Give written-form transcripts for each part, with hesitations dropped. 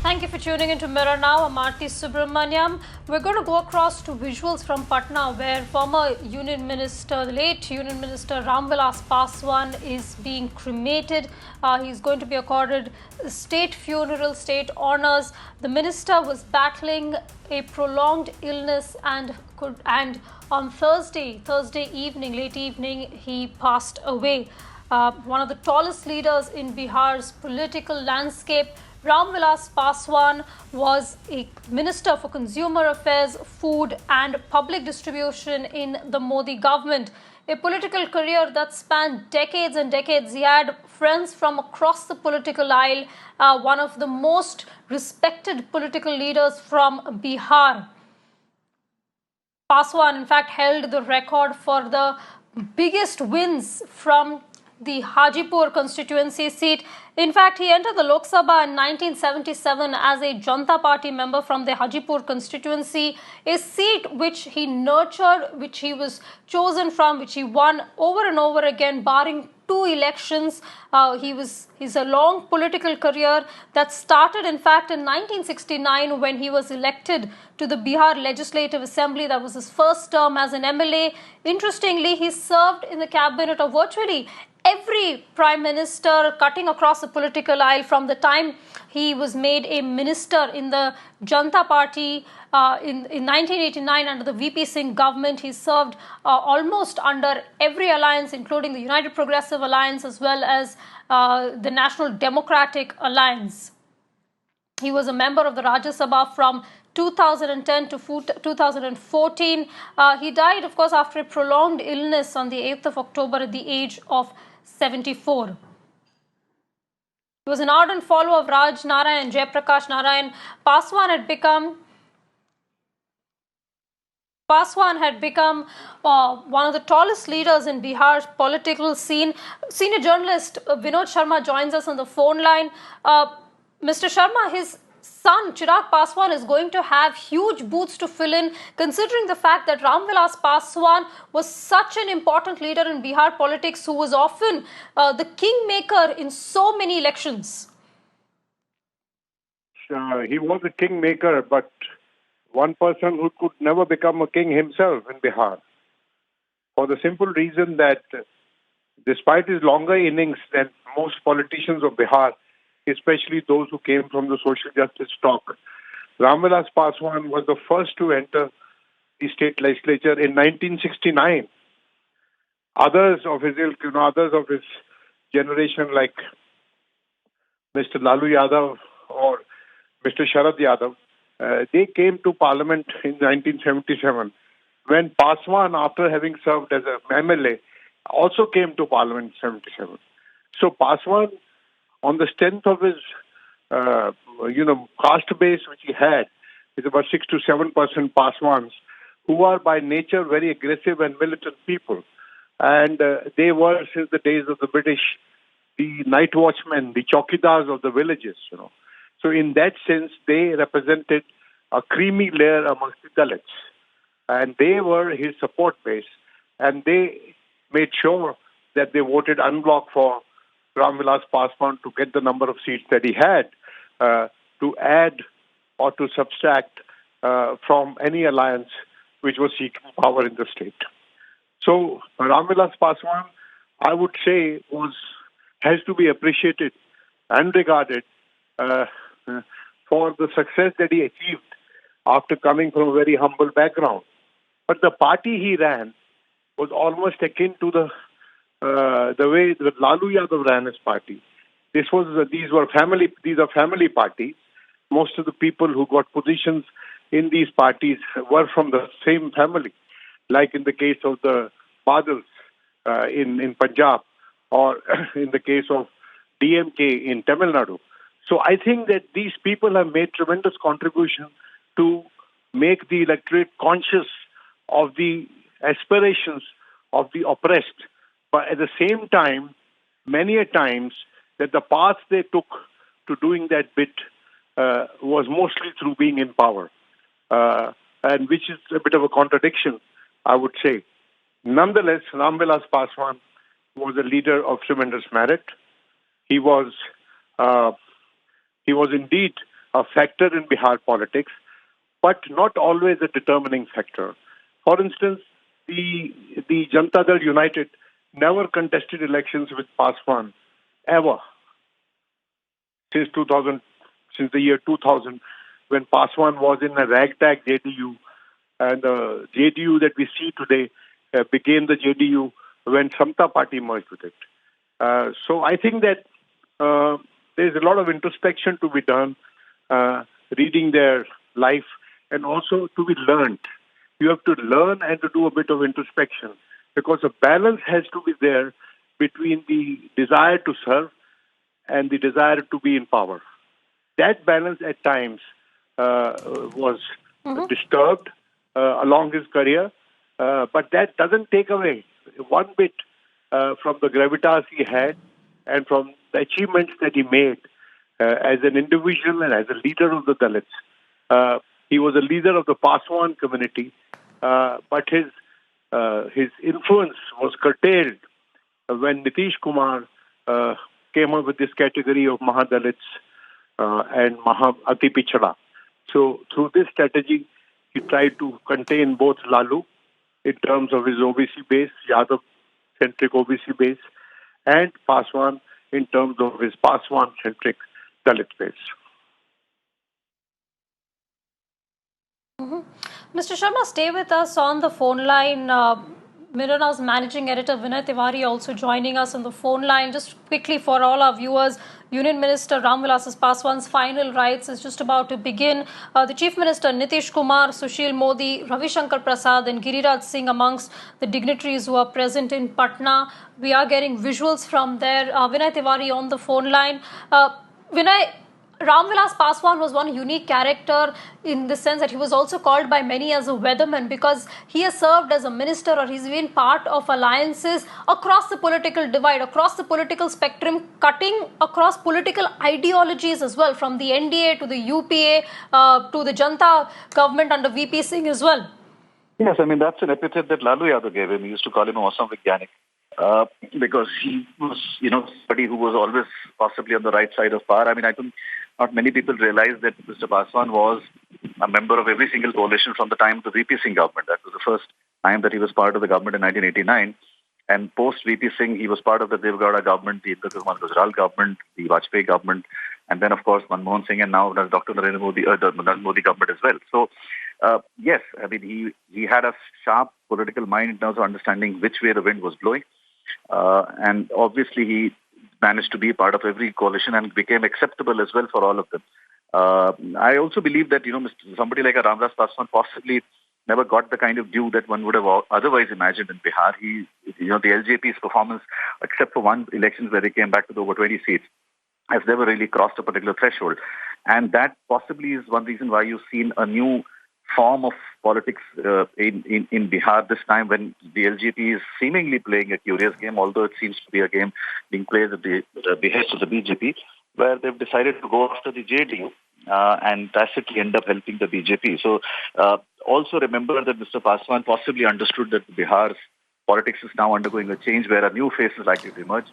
Thank you for tuning into Mirror Now. I'm Aarti Subramaniam. We're going to go across to visuals from Patna, where former Union Minister, the late Union Minister Ram Vilas Paswan is being cremated. He's going to be accorded state funeral, state honors. The minister was battling a prolonged illness and on Thursday evening, late evening, he passed away. One of the tallest leaders in Bihar's political landscape, Ram Vilas Paswan was a Minister for Consumer Affairs, Food and Public Distribution in the Modi government. A political career that spanned decades and decades. He had friends from across the political aisle, one of the most respected political leaders from Bihar. Paswan, in fact, held the record for the biggest wins from the Hajipur constituency seat. In fact, he entered the Lok Sabha in 1977 as a Janata Party member from the Hajipur constituency, a seat which he nurtured, which he was chosen from, which he won over and over again, barring two elections. He's a long political career that started, in fact, in 1969 when he was elected to the Bihar Legislative Assembly. That was his first term as an MLA. Interestingly, he served in the cabinet of virtually every prime minister, cutting across the political aisle from the time he was made a minister in the Janata Party in 1989 under the VP Singh government. He served almost under every alliance, including the United Progressive Alliance as well as the National Democratic Alliance. He was a member of the Rajya Sabha from 2010 to 2014. He died, of course, after a prolonged illness on the 8th of October at the age of 74. He was an ardent follower of Raj Narayan, Jayaprakash Narayan. Paswan had become one of the tallest leaders in Bihar's political scene. Senior journalist Vinod Sharma joins us on the phone line. Mr. Sharma, his son Chirag Paswan is going to have huge boots to fill in, considering the fact that Ram Vilas Paswan was such an important leader in Bihar politics, who was often the kingmaker in so many elections. He was a kingmaker, but one person who could never become a king himself in Bihar, for the simple reason that despite his longer innings than most politicians of Bihar, especially those who came from the social justice stock, Ram Vilas Paswan was the first to enter the state legislature in 1969. Others of his ilk, others of his generation, like Mr. Lalu Yadav or Mr. Sharad Yadav, they came to parliament in 1977, when Paswan, after having served as an MLA, also came to parliament in 77. So Paswan, on the strength of his, caste base which he had, is about 6 to 7% Paswans, who are by nature very aggressive and militant people. And they were, since the days of the British, the night watchmen, the chowkidars of the villages, So in that sense, they represented a creamy layer amongst the Dalits. And they were his support base. And they made sure that they voted en bloc for Ram Vilas Paswan to get the number of seats that he had, to add or to subtract from any alliance which was seeking power in the state. So Ram Vilas Paswan, I would say, has to be appreciated and regarded for the success that he achieved after coming from a very humble background. But the party he ran was almost akin to the way that Lalu Yadav ran his party. These are family parties. Most of the people who got positions in these parties were from the same family, like in the case of the Badals in Punjab, or in the case of DMK in Tamil Nadu. So I think that these people have made tremendous contribution to make the electorate conscious of the aspirations of the oppressed. But at the same time, many a times, that the path they took to doing that bit was mostly through being in power, and which is a bit of a contradiction, I would say. Nonetheless, Ram Vilas Paswan was a leader of tremendous merit. He was indeed a factor in Bihar politics, but not always a determining factor. For instance, the Janata Dal United never contested elections with Paswan ever since 2000, since the year 2000, when Paswan was in a ragtag JDU, and the JDU that we see today became the JDU when Samta Party merged with it. So I think that there's a lot of introspection to be done, reading their life, and also to be learned. You have to learn and to do a bit of introspection, because a balance has to be there between the desire to serve and the desire to be in power. That balance at times was disturbed along his career, but that doesn't take away one bit from the gravitas he had and from the achievements that he made as an individual and as a leader of the Dalits. He was a leader of the Paswan community, but his influence was curtailed when Nitish Kumar came up with this category of Mahadalits and Ati Pichhada. So through this strategy, he tried to contain both Lalu in terms of his OBC base, Yadav-centric OBC base, and Paswan in terms of his Paswan-centric Dalit base. Mr. Sharma, stay with us on the phone line. Mirana's managing editor Vinay Tiwari also joining us on the phone line. Just quickly for all our viewers, Union Minister Ram Vilas Paswan's final rites is just about to begin. The Chief Minister Nitish Kumar, Sushil Modi, Ravi Shankar Prasad and Giriraj Singh amongst the dignitaries who are present in Patna. We are getting visuals from there. Vinay Tiwari on the phone line. Vinay, Ram Vilas Paswan was one unique character in the sense that he was also called by many as a weatherman, because he has served as a minister, or he's been part of alliances across the political divide, across the political spectrum, cutting across political ideologies as well, from the NDA to the UPA to the Janata government under VP Singh as well. Yes, I mean, that's an epithet that Lalu Yadav gave him. He used to call him Awesome Vigyanik. Because he was, somebody who was always possibly on the right side of power. I mean, not many people realize that Mr. Paswan was a member of every single coalition from the time of the VP Singh government. That was the first time that he was part of the government in 1989. And post VP Singh, he was part of the Devgowda government, the Indra Kumar Gujral government, the Vajpayee government, and then, of course, Manmohan Singh, and now Dr. Narendra Modi, the Narendra Modi government as well. So, yes, I mean, he had a sharp political mind in terms of understanding which way the wind was blowing. And obviously, he managed to be part of every coalition and became acceptable as well for all of them. I also believe that, somebody like a Ram Vilas Paswan possibly never got the kind of due that one would have otherwise imagined in Bihar. The LJP's performance, except for one election where they came back to over 20 seats, has never really crossed a particular threshold. And that possibly is one reason why you've seen a new form of politics in Bihar this time, when the LJP is seemingly playing a curious game, although it seems to be a game being played at the behest of the BJP, where they've decided to go after the JDU and tacitly end up helping the BJP. So also remember that Mr. Paswan possibly understood that Bihar's politics is now undergoing a change where a new face is likely to emerge.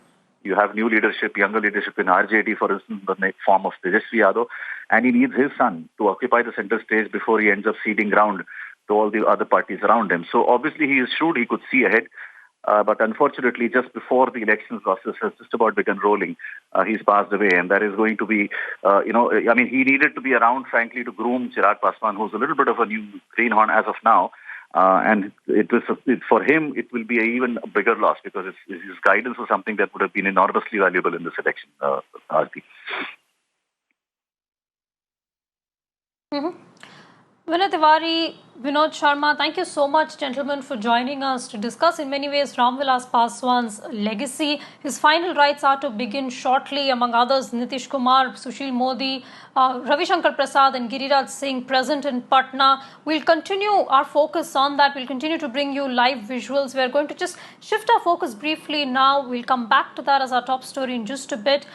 You have new leadership, younger leadership in RJD, for instance, in the form of Tejasvi Yadav, and he needs his son to occupy the center stage before he ends up ceding ground to all the other parties around him. So obviously he is shrewd, he could see ahead, but unfortunately just before the election process has just about begun rolling, he's passed away, and that is going to be, he needed to be around, frankly, to groom Chirag Paswan, who's a little bit of a new greenhorn as of now. And for him, it will be an even bigger loss, because his guidance was something that would have been enormously valuable in this election, Aarti. Vinay Tiwari, Vinod Sharma, thank you so much, gentlemen, for joining us to discuss in many ways Ram Vilas Paswan's legacy. His final rites are to begin shortly, among others Nitish Kumar, Sushil Modi, Ravi Shankar Prasad and Giriraj Singh present in Patna. We'll continue our focus on that. We'll continue to bring you live visuals. We're going to just shift our focus briefly now. We'll come back to that as our top story in just a bit.